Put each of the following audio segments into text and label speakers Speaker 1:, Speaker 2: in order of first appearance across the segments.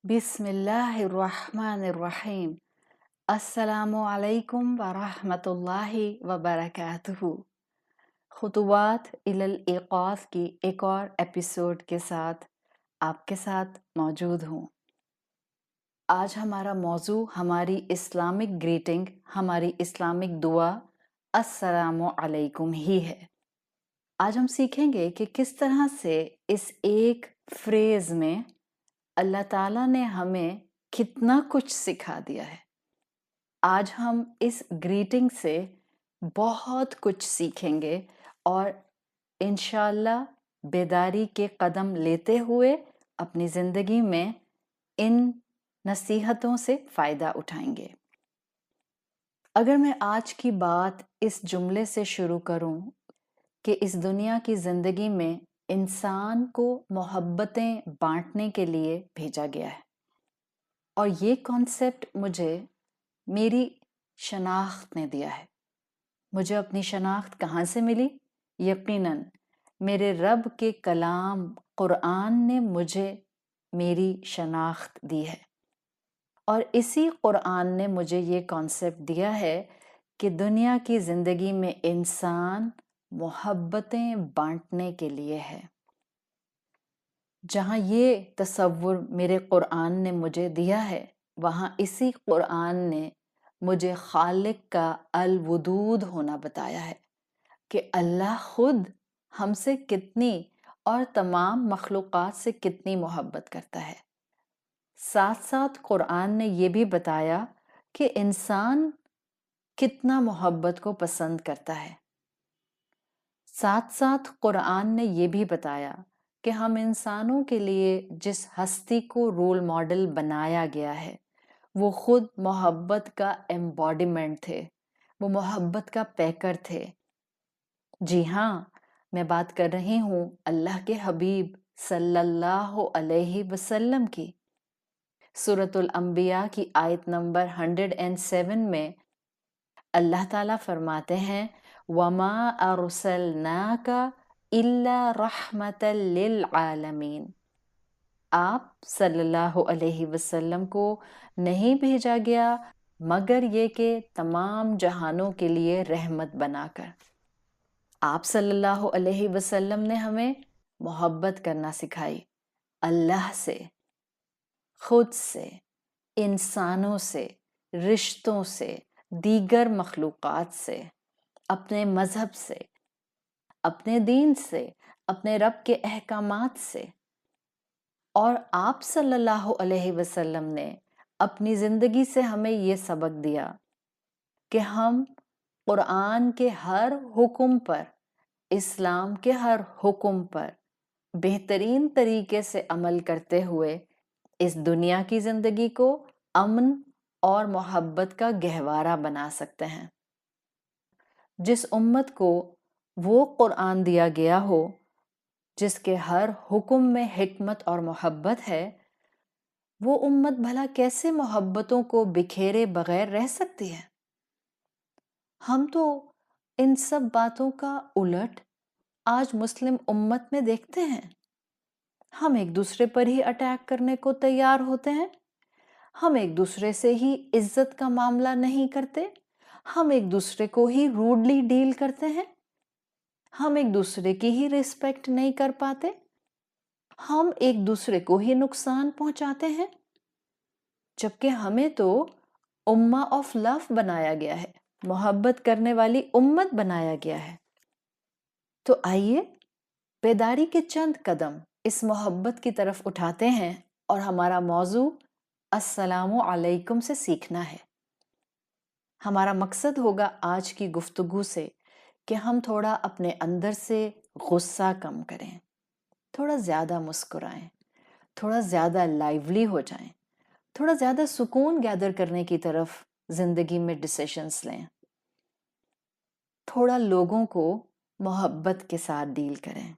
Speaker 1: بسم اللہ الرحمن الرحیم۔ السلام علیکم ورحمۃ اللہ وبرکاتہ۔ خطوات الی الایقاظ کی ایک اور ایپیسوڈ کے ساتھ آپ کے ساتھ موجود ہوں۔ آج ہمارا موضوع ہماری اسلامک گریٹنگ، ہماری اسلامک دعا السلام علیکم ہی ہے۔ آج ہم سیکھیں گے کہ کس طرح سے اس ایک فریز میں اللہ تعالیٰ نے ہمیں کتنا کچھ سکھا دیا ہے۔ آج ہم اس گریٹنگ سے بہت کچھ سیکھیں گے اور انشاءاللہ بیداری کے قدم لیتے ہوئے اپنی زندگی میں ان نصیحتوں سے فائدہ اٹھائیں گے۔ اگر میں آج کی بات اس جملے سے شروع کروں کہ اس دنیا کی زندگی میں انسان کو محبتیں بانٹنے کے لیے بھیجا گیا ہے، اور یہ کانسیپٹ مجھے میری شناخت نے دیا ہے۔ مجھے اپنی شناخت کہاں سے ملی؟ یقیناً میرے رب کے کلام قرآن نے مجھے میری شناخت دی ہے، اور اسی قرآن نے مجھے یہ کانسیپٹ دیا ہے کہ دنیا کی زندگی میں انسان محبتیں بانٹنے کے لیے ہے۔ جہاں یہ تصور میرے قرآن نے مجھے دیا ہے، وہاں اسی قرآن نے مجھے خالق کا الودود ہونا بتایا ہے کہ اللہ خود ہم سے کتنی اور تمام مخلوقات سے کتنی محبت کرتا ہے۔ ساتھ ساتھ قرآن نے یہ بھی بتایا کہ انسان کتنا محبت کو پسند کرتا ہے۔ ساتھ ساتھ قرآن نے یہ بھی بتایا کہ ہم انسانوں کے لیے جس ہستی کو رول ماڈل بنایا گیا ہے وہ خود محبت کا ایمبوڈیمنٹ تھے، وہ محبت کا پیکر تھے۔ جی ہاں، میں بات کر رہی ہوں اللہ کے حبیب صلی اللہ علیہ وسلم کی۔ سورۃ الانبیاء کی آیت نمبر 107 میں اللہ تعالیٰ فرماتے ہیں وَمَا أَرْسَلْنَاكَ إِلَّا رَحْمَةً لِلْعَالَمِينَ۔ آپ صلی اللہ علیہ وسلم کو نہیں بھیجا گیا مگر یہ کہ تمام جہانوں کے لیے رحمت بنا کر۔ آپ صلی اللہ علیہ وسلم نے ہمیں محبت کرنا سکھائی، اللہ سے، خود سے، انسانوں سے، رشتوں سے، دیگر مخلوقات سے، اپنے مذہب سے، اپنے دین سے، اپنے رب کے احکامات سے۔ اور آپ صلی اللہ علیہ وسلم نے اپنی زندگی سے ہمیں یہ سبق دیا کہ ہم قرآن کے ہر حکم پر، اسلام کے ہر حکم پر بہترین طریقے سے عمل کرتے ہوئے اس دنیا کی زندگی کو امن اور محبت کا گہوارہ بنا سکتے ہیں۔ جس امت کو وہ قرآن دیا گیا ہو جس کے ہر حکم میں حکمت اور محبت ہے، وہ امت بھلا کیسے محبتوں کو بکھیرے بغیر رہ سکتی ہے؟ ہم تو ان سب باتوں کا الٹ آج مسلم امت میں دیکھتے ہیں۔ ہم ایک دوسرے پر ہی اٹیک کرنے کو تیار ہوتے ہیں، ہم ایک دوسرے سے ہی عزت کا معاملہ نہیں کرتے، ہم ایک دوسرے کو ہی روڈلی ڈیل کرتے ہیں، ہم ایک دوسرے کی ہی ریسپیکٹ نہیں کر پاتے، ہم ایک دوسرے کو ہی نقصان پہنچاتے ہیں، جبکہ ہمیں تو امہ آف لو بنایا گیا ہے، محبت کرنے والی امت بنایا گیا ہے۔ تو آئیے بیداری کے چند قدم اس محبت کی طرف اٹھاتے ہیں، اور ہمارا موضوع السلام علیکم سے سیکھنا ہے۔ ہمارا مقصد ہوگا آج کی گفتگو سے کہ ہم تھوڑا اپنے اندر سے غصہ کم کریں، تھوڑا زیادہ مسکرائیں، تھوڑا زیادہ لائیولی ہو جائیں، تھوڑا زیادہ سکون گیدر کرنے کی طرف زندگی میں ڈیسیشنز لیں، تھوڑا لوگوں کو محبت کے ساتھ ڈیل کریں۔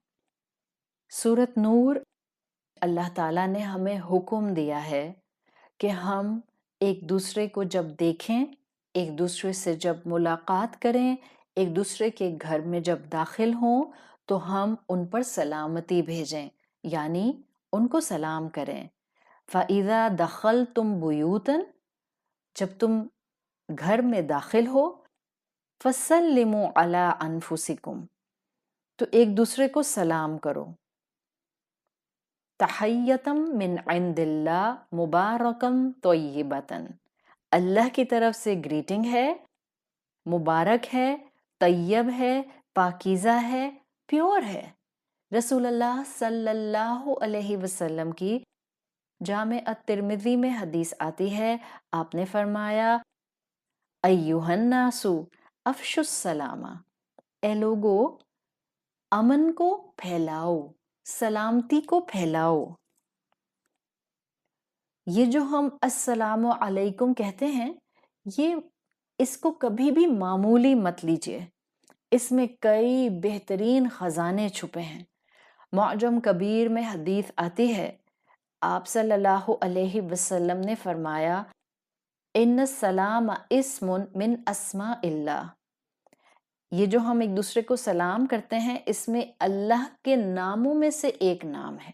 Speaker 1: سورۃ نور، اللہ تعالیٰ نے ہمیں حکم دیا ہے کہ ہم ایک دوسرے کو جب دیکھیں، ایک دوسرے سے جب ملاقات کریں، ایک دوسرے کے گھر میں جب داخل ہوں تو ہم ان پر سلامتی بھیجیں، یعنی ان کو سلام کریں۔ فَإِذَا دَخَلْتُمْ بُيُوتًا، جب تم گھر میں داخل ہو، فَسَلِّمُوا عَلَىٰ أَنفُسِكُمْ، تو ایک دوسرے کو سلام کرو. تحیتم من عند اللہ مبارکم طیبتن، اللہ کی طرف سے گریٹنگ ہے، مبارک ہے، طیب ہے، پاکیزہ ہے، پیور ہے. رسول اللہ صلی اللہ علیہ وسلم کی جامع الترمذی میں حدیث آتی ہے، آپ نے فرمایا ایھا الناس افشوا السلام، اے لوگو امن کو پھیلاؤ، سلامتی کو پھیلاؤ. یہ جو ہم السلام علیکم کہتے ہیں، اس کو کبھی بھی معمولی مت لیجئے، اس میں کئی بہترین خزانے چھپے ہیں. معجم کبیر میں حدیث آتی ہے، آپ صلی اللہ علیہ وسلم نے فرمایا ان السلام اسم من اسماء اللہ، یہ جو ہم ایک دوسرے کو سلام کرتے ہیں، اس میں اللہ کے ناموں میں سے ایک نام ہے.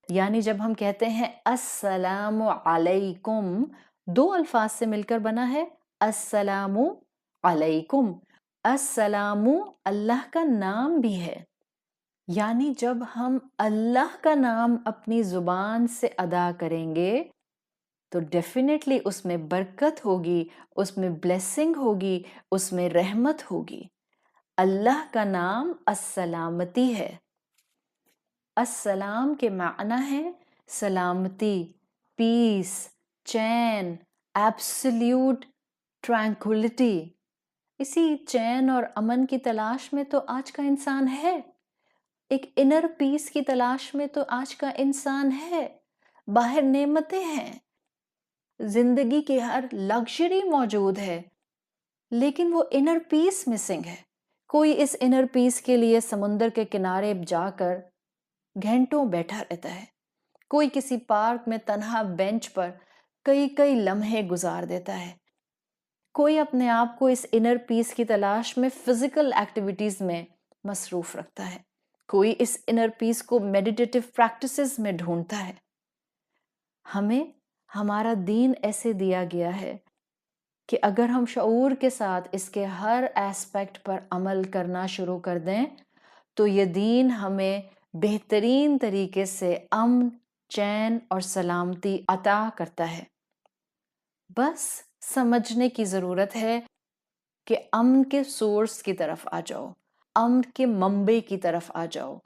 Speaker 1: یعنی جب ہم کہتے ہیں السلام علیکم، دو الفاظ سے مل کر بنا ہے السلام علیکم. السلام اللہ کا نام بھی ہے، یعنی جب ہم اللہ کا نام اپنی زبان سے ادا کریں گے تو ڈیفینیٹلی اس میں برکت ہوگی، اس میں بلیسنگ ہوگی، اس میں رحمت ہوگی. اللہ کا نام السلامتی ہے. السلام کے معنی ہے سلامتی، پیس، چین، ایبسلیوٹ ٹرانکولیٹی. اسی چین اور امن کی تلاش میں تو آج کا انسان ہے، ایک انر پیس کی تلاش میں تو آج کا انسان ہے. باہر نعمتیں ہیں، زندگی کی ہر لگژری موجود ہے، لیکن وہ انر پیس مسنگ ہے. کوئی اس انر پیس کے لیے سمندر کے کنارے جا کر گھنٹوں بیٹھا رہتا ہے، کوئی کسی پارک میں تنہا بینچ پر کئی لمحے گزار دیتا ہے، کوئی اپنے آپ کو اس انر پیس کی تلاش میں فزیکل ایکٹیویٹیز میں مصروف رکھتا ہے، کوئی اس انر پیس کو میڈیٹیٹو پریکٹسز میں ڈھونڈتا ہے. ہمیں ہمارا دین ایسے دیا گیا ہے کہ اگر ہم شعور کے ساتھ اس کے ہر ایسپیکٹ پر عمل کرنا شروع کر دیں تو یہ دین ہمیں بہترین طریقے سے امن، چین اور سلامتی عطا کرتا ہے. بس سمجھنے کی ضرورت ہے کہ امن کے سورس کی طرف آ جاؤ، امن کے منبع کی طرف آ جاؤ،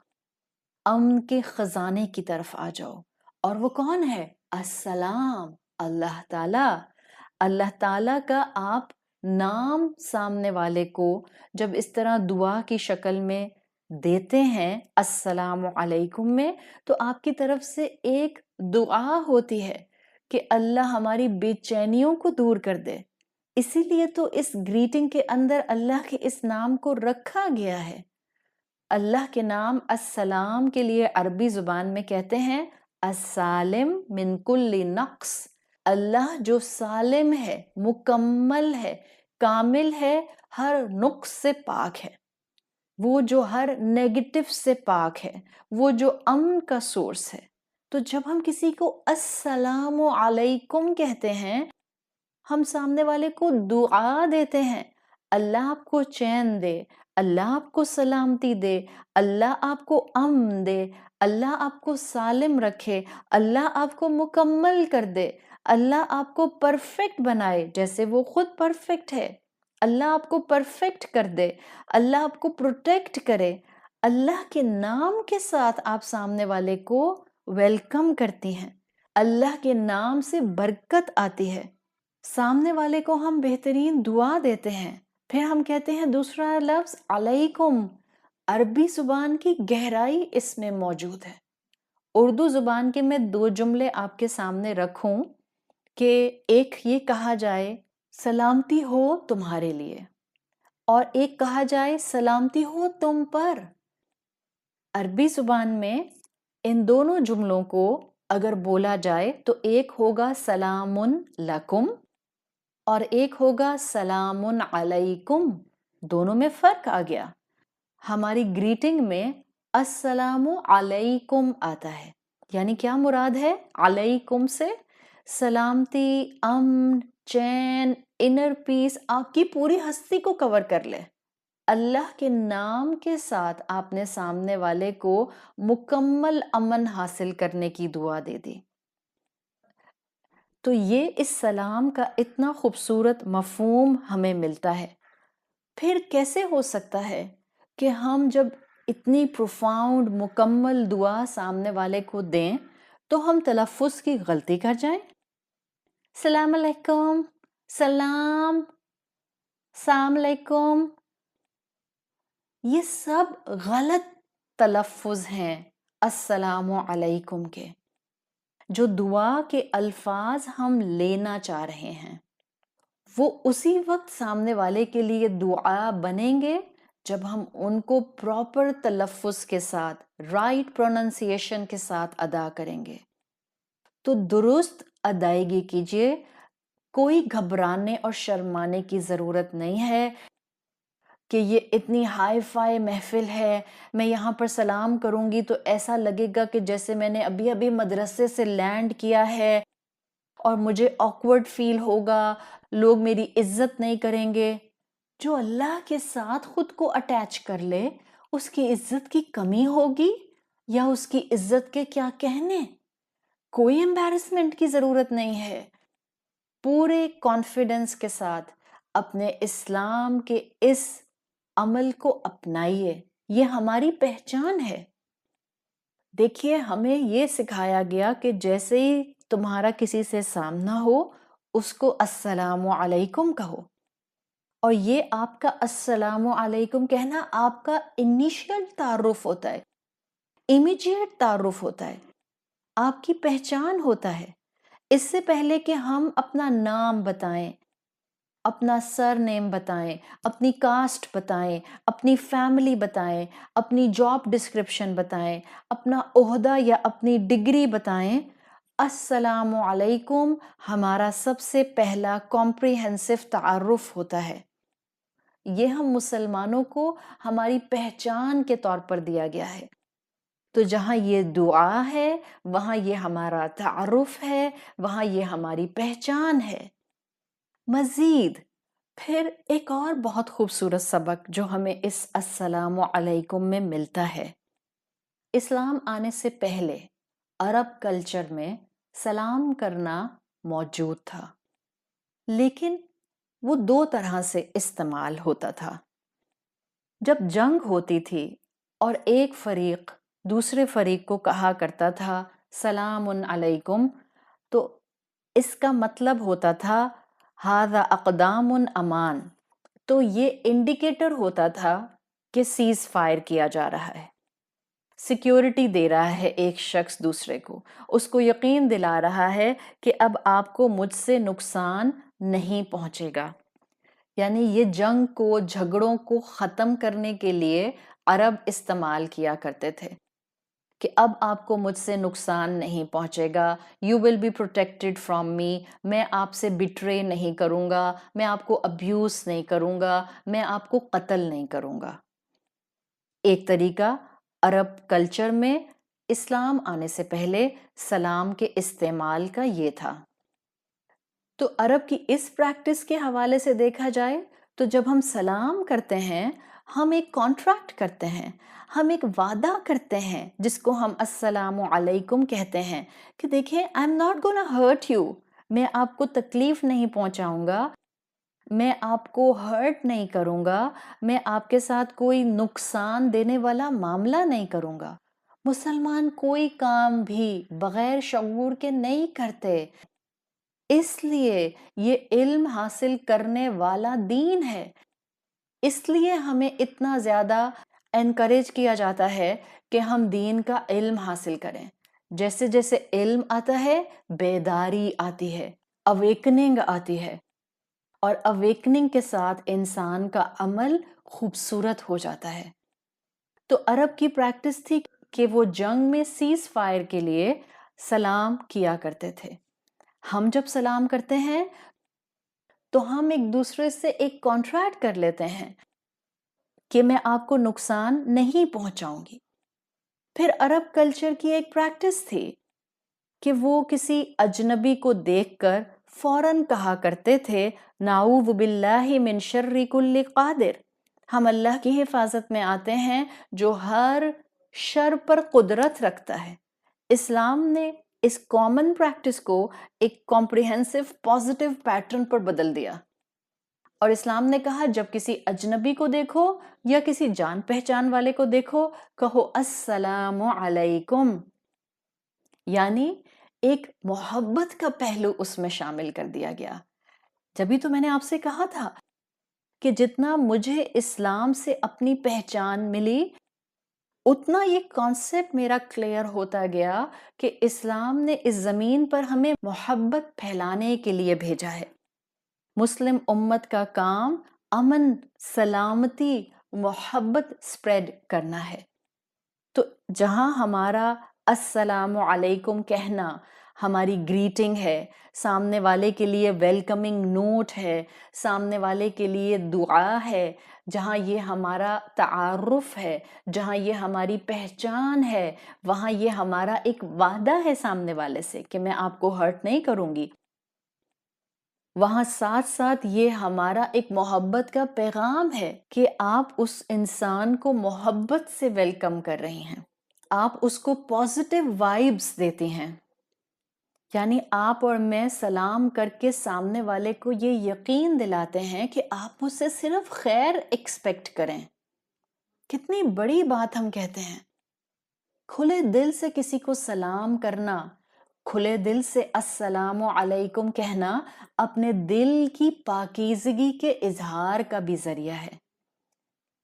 Speaker 1: امن کے خزانے کی طرف آ جاؤ. اور وہ کون ہے؟ السلام، اللہ تعالی. اللہ تعالیٰ کا آپ نام سامنے والے کو جب اس طرح دعا کی شکل میں دیتے ہیں السلام علیکم میں، تو آپ کی طرف سے ایک دعا ہوتی ہے کہ اللہ ہماری بے چینیوں کو دور کر دے. اسی لیے تو اس گریٹنگ کے اندر اللہ کے اس نام کو رکھا گیا ہے. اللہ کے نام السلام کے لیے عربی زبان میں کہتے ہیں السالم من کل نقص، اللہ جو سالم ہے، مکمل ہے، کامل ہے، ہر نقص سے پاک ہے، وہ جو ہر نیگیٹو سے پاک ہے، وہ جو امن کا سورس ہے. تو جب ہم کسی کو السلام علیکم کہتے ہیں، ہم سامنے والے کو دعا دیتے ہیں اللہ آپ کو چین دے، اللہ آپ کو سلامتی دے، اللہ آپ کو امن دے، اللہ آپ کو سالم رکھے، اللہ آپ کو مکمل کر دے، اللہ آپ کو پرفیکٹ بنائے جیسے وہ خود پرفیکٹ ہے، اللہ آپ کو پرفیکٹ کر دے، اللہ آپ کو پروٹیکٹ کرے. اللہ کے نام کے ساتھ آپ سامنے والے کو ویلکم کرتی ہیں، اللہ کے نام سے برکت آتی ہے. سامنے والے کو ہم بہترین دعا دیتے ہیں. پھر ہم کہتے ہیں دوسرا لفظ علیکم. عربی زبان کی گہرائی اس میں موجود ہے. اردو زبان کے میں دو جملے آپ کے سامنے رکھوں کہ ایک یہ کہا جائے سلامتی ہو تمہارے لیے، اور ایک کہا جائے سلامتی ہو تم پر. عربی زبان میں ان دونوں جملوں کو اگر بولا جائے تو ایک ہوگا سلام لکم اور ایک ہوگا سلام علیکم. دونوں میں فرق آ گیا. ہماری گریٹنگ میں السلام علیکم آتا ہے، یعنی کیا مراد ہے علیکم سے؟ سلامتی، امن، چین، انر پیس آپ کی پوری ہستی کو کور کر لے۔ اللہ کے نام کے ساتھ آپ نے سامنے والے کو مکمل امن حاصل کرنے کی دعا دے دی۔ تو یہ اس سلام کا اتنا خوبصورت مفہوم ہمیں ملتا ہے۔ پھر کیسے ہو سکتا ہے کہ ہم جب اتنی پروفاؤنڈ مکمل دعا سامنے والے کو دیں تو ہم تلفظ کی غلطی کر جائیں؟ السلام علیکم، سلام، السلام علیکم، یہ سب غلط تلفظ ہیں السلام علیکم کے۔ جو دعا کے الفاظ ہم لینا چاہ رہے ہیں وہ اسی وقت سامنے والے کے لیے دعا بنیں گے جب ہم ان کو پراپر تلفظ کے ساتھ، رائٹ پروننسیشن کے ساتھ ادا کریں گے۔ تو درست ادائیگی کیجیے، کوئی گھبرانے اور شرمانے کی ضرورت نہیں ہے کہ یہ اتنی ہائی فائی محفل ہے، میں یہاں پر سلام کروں گی تو ایسا لگے گا کہ جیسے میں نے ابھی ابھی مدرسے سے لینڈ کیا ہے اور مجھے آکورڈ فیل ہوگا، لوگ میری عزت نہیں کریں گے۔ جو اللہ کے ساتھ خود کو اٹیچ کر لے اس کی عزت کی کمی ہوگی یا اس کی عزت کے کیا کہنے؟ کوئی امبیرسمنٹ کی ضرورت نہیں ہے۔ پورے کانفیڈنس کے ساتھ اپنے اسلام کے اس عمل کو اپنائیے، یہ ہماری پہچان ہے۔ دیکھیے ہمیں یہ سکھایا گیا کہ جیسے ہی تمہارا کسی سے سامنا ہو اس کو السلام علیکم کہو، اور یہ آپ کا السلام علیکم کہنا آپ کا انیشیل تعارف ہوتا ہے، امیجیٹ تعارف ہوتا ہے، آپ کی پہچان ہوتا ہے۔ اس سے پہلے کہ ہم اپنا نام بتائیں، اپنا سر نیم بتائیں، اپنی کاسٹ بتائیں، اپنی فیملی بتائیں، اپنی جاب ڈسکرپشن بتائیں، اپنا عہدہ یا اپنی ڈگری بتائیں، السلام علیکم ہمارا سب سے پہلا کمپریہنسو تعارف ہوتا ہے۔ یہ ہم مسلمانوں کو ہماری پہچان کے طور پر دیا گیا ہے۔ تو جہاں یہ دعا ہے وہاں یہ ہمارا تعارف ہے، وہاں یہ ہماری پہچان ہے۔ مزید پھر ایک اور بہت خوبصورت سبق جو ہمیں اس السلام علیکم میں ملتا ہے۔ اسلام آنے سے پہلے عرب کلچر میں سلام کرنا موجود تھا، لیکن وہ دو طرح سے استعمال ہوتا تھا۔ جب جنگ ہوتی تھی اور ایک فریق دوسرے فریق کو کہا کرتا تھا سلام علیکم، تو اس کا مطلب ہوتا تھا ھذا اقدام امان، تو یہ انڈیکیٹر ہوتا تھا کہ سیز فائر کیا جا رہا ہے، سیکیورٹی دے رہا ہے ایک شخص دوسرے کو، اس کو یقین دلا رہا ہے کہ اب آپ کو مجھ سے نقصان نہیں پہنچے گا۔ یعنی یہ جنگ کو، جھگڑوں کو ختم کرنے کے لیے عرب استعمال کیا کرتے تھے کہ اب آپ کو مجھ سے نقصان نہیں پہنچے گا، you will be protected from me, میں آپ سے بٹرے نہیں کروں گا، میں آپ کو ابیوز نہیں کروں گا، میں آپ کو قتل نہیں کروں گا۔ ایک طریقہ عرب کلچر میں اسلام آنے سے پہلے سلام کے استعمال کا یہ تھا۔ تو عرب کی اس پریکٹس کے حوالے سے دیکھا جائے تو جب ہم سلام کرتے ہیں ہم ایک کانٹریکٹ کرتے ہیں، ہم ایک وعدہ کرتے ہیں جس کو ہم السلام علیکم کہتے ہیں کہ دیکھیں I am not gonna hurt you, میں آپ کو تکلیف نہیں پہنچاؤں گا، میں آپ کو ہرٹ نہیں کروں گا، میں آپ کے ساتھ کوئی نقصان دینے والا معاملہ نہیں کروں گا۔ مسلمان کوئی کام بھی بغیر شعور کے نہیں کرتے، اس لیے یہ علم حاصل کرنے والا دین ہے، اس لیے ہمیں اتنا زیادہ انکریج کیا جاتا ہے کہ ہم دین کا علم حاصل کریں۔ جیسے جیسے علم آتا ہے بیداری آتی ہے، اویکننگ آتی ہے، اور اویکننگ کے ساتھ انسان کا عمل خوبصورت ہو جاتا ہے۔ تو عرب کی پریکٹس تھی کہ وہ جنگ میں سیز فائر کے لیے سلام کیا کرتے تھے۔ ہم جب سلام کرتے ہیں تو ہم ایک دوسرے سے ایک کانٹریکٹ کر لیتے ہیں کہ میں آپ کو نقصان نہیں پہنچاؤں گی۔ پھر عرب کلچر کی ایک پریکٹس تھی کہ وہ کسی اجنبی کو دیکھ کر فوراً کہا کرتے تھے نعوذ باللہ من شر کل قادر، ہم اللہ کی حفاظت میں آتے ہیں جو ہر شر پر قدرت رکھتا ہے۔ اسلام نے اس کامن پریکٹس کو ایک کمپریہنسو پازیٹیو پیٹرن پر بدل دیا، اور اسلام نے کہا جب کسی اجنبی کو دیکھو یا کسی جان پہچان والے کو دیکھو کہو السلام علیکم، یعنی ایک محبت کا پہلو اس میں شامل کر دیا گیا۔ جبھی تو میں نے آپ سے کہا تھا کہ جتنا مجھے اسلام سے اپنی پہچان ملی اتنا یہ کانسیپٹ میرا کلیئر ہوتا گیا کہ اسلام نے اس زمین پر ہمیں محبت پھیلانے کے لیے بھیجا ہے۔ مسلم امت کا کام امن، سلامتی، محبت سپریڈ کرنا ہے۔ تو جہاں ہمارا السلام علیکم کہنا ہماری گریٹنگ ہے، سامنے والے کے لیے ویلکمنگ نوٹ ہے، سامنے والے کے لیے دعا ہے، جہاں یہ ہمارا تعارف ہے، جہاں یہ ہماری پہچان ہے، وہاں یہ ہمارا ایک وعدہ ہے سامنے والے سے کہ میں آپ کو ہرٹ نہیں کروں گی، وہاں ساتھ ساتھ یہ ہمارا ایک محبت کا پیغام ہے کہ آپ اس انسان کو محبت سے ویلکم کر رہی ہیں، آپ اس کو پازیٹیو وائبس دیتی ہیں، یعنی آپ اور میں سلام کر کے سامنے والے کو یہ یقین دلاتے ہیں کہ آپ مجھ سے صرف خیر ایکسپیکٹ کریں۔ کتنی بڑی بات ہم کہتے ہیں۔ کھلے دل سے کسی کو سلام کرنا، کھلے دل سے السلام علیکم کہنا اپنے دل کی پاکیزگی کے اظہار کا بھی ذریعہ ہے۔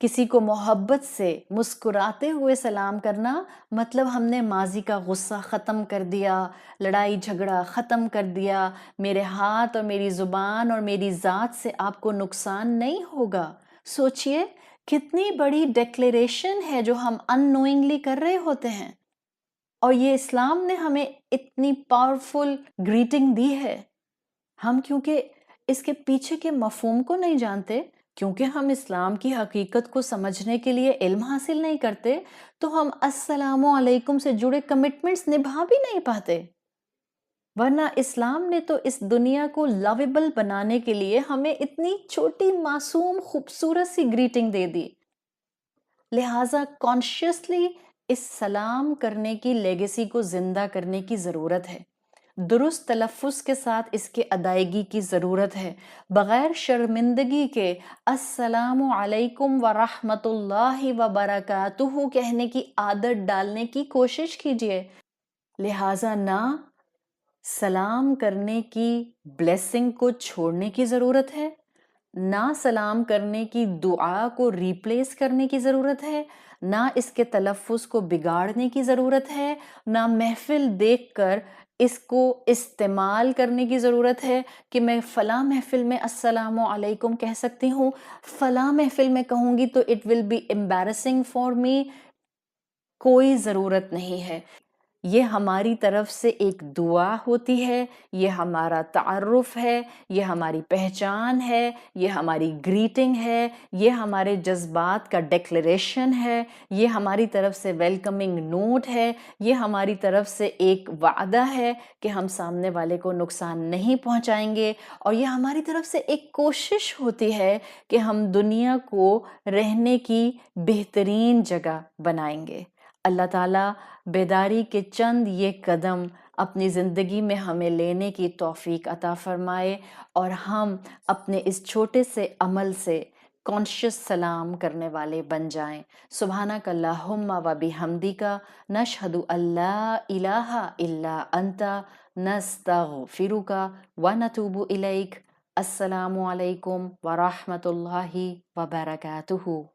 Speaker 1: کسی کو محبت سے مسکراتے ہوئے سلام کرنا مطلب ہم نے ماضی کا غصہ ختم کر دیا، لڑائی جھگڑا ختم کر دیا، میرے ہاتھ اور میری زبان اور میری ذات سے آپ کو نقصان نہیں ہوگا۔ سوچئے کتنی بڑی ڈیکلیریشن ہے جو ہم اننوئنگلی کر رہے ہوتے ہیں، اور یہ اسلام نے ہمیں اتنی پاورفل گریٹنگ دی ہے۔ ہم کیونکہ اس کے پیچھے کے مفہوم کو نہیں جانتے، کیونکہ ہم اسلام کی حقیقت کو سمجھنے کے لیے علم حاصل نہیں کرتے، تو ہم السلام علیکم سے جڑے کمٹمنٹس نبھا بھی نہیں پاتے۔ ورنہ اسلام نے تو اس دنیا کو لویبل بنانے کے لیے ہمیں اتنی چھوٹی معصوم خوبصورت سی گریٹنگ دے دی، لہٰذا کانشیسلی اس سلام کرنے کی لیگیسی کو زندہ کرنے کی ضرورت ہے، درست تلفظ کے ساتھ اس کے ادائیگی کی ضرورت ہے، بغیر شرمندگی کے السلام علیکم ورحمۃ اللہ وبرکاتہ کہنے کی عادت ڈالنے کی کوشش کیجیے۔ لہٰذا نہ سلام کرنے کی بلیسنگ کو چھوڑنے کی ضرورت ہے، نہ سلام کرنے کی دعا کو ریپلیس کرنے کی ضرورت ہے، نہ اس کے تلفظ کو بگاڑنے کی ضرورت ہے، نہ محفل دیکھ کر اس کو استعمال کرنے کی ضرورت ہے کہ میں فلاں محفل میں السلام علیکم کہہ سکتی ہوں، فلاں محفل میں کہوں گی تو it will be embarrassing for me. کوئی ضرورت نہیں ہے۔ یہ ہماری طرف سے ایک دعا ہوتی ہے، یہ ہمارا تعارف ہے، یہ ہماری پہچان ہے، یہ ہماری گریٹنگ ہے، یہ ہمارے جذبات کا ڈیکلیریشن ہے، یہ ہماری طرف سے ویلکمنگ نوٹ ہے، یہ ہماری طرف سے ایک وعدہ ہے کہ ہم سامنے والے کو نقصان نہیں پہنچائیں گے، اور یہ ہماری طرف سے ایک کوشش ہوتی ہے کہ ہم دنیا کو رہنے کی بہترین جگہ بنائیں گے۔ اللہ تعالیٰ بیداری کے چند یہ قدم اپنی زندگی میں ہمیں لینے کی توفیق عطا فرمائے، اور ہم اپنے اس چھوٹے سے عمل سے کانشیس سلام کرنے والے بن جائیں۔ سبحانک اللہم و بحمدک، نشہد ان لا الہ الا انت، نستغفرک و نتوب الیک۔ السلام علیکم ورحمۃ اللہ وبرکاتہ۔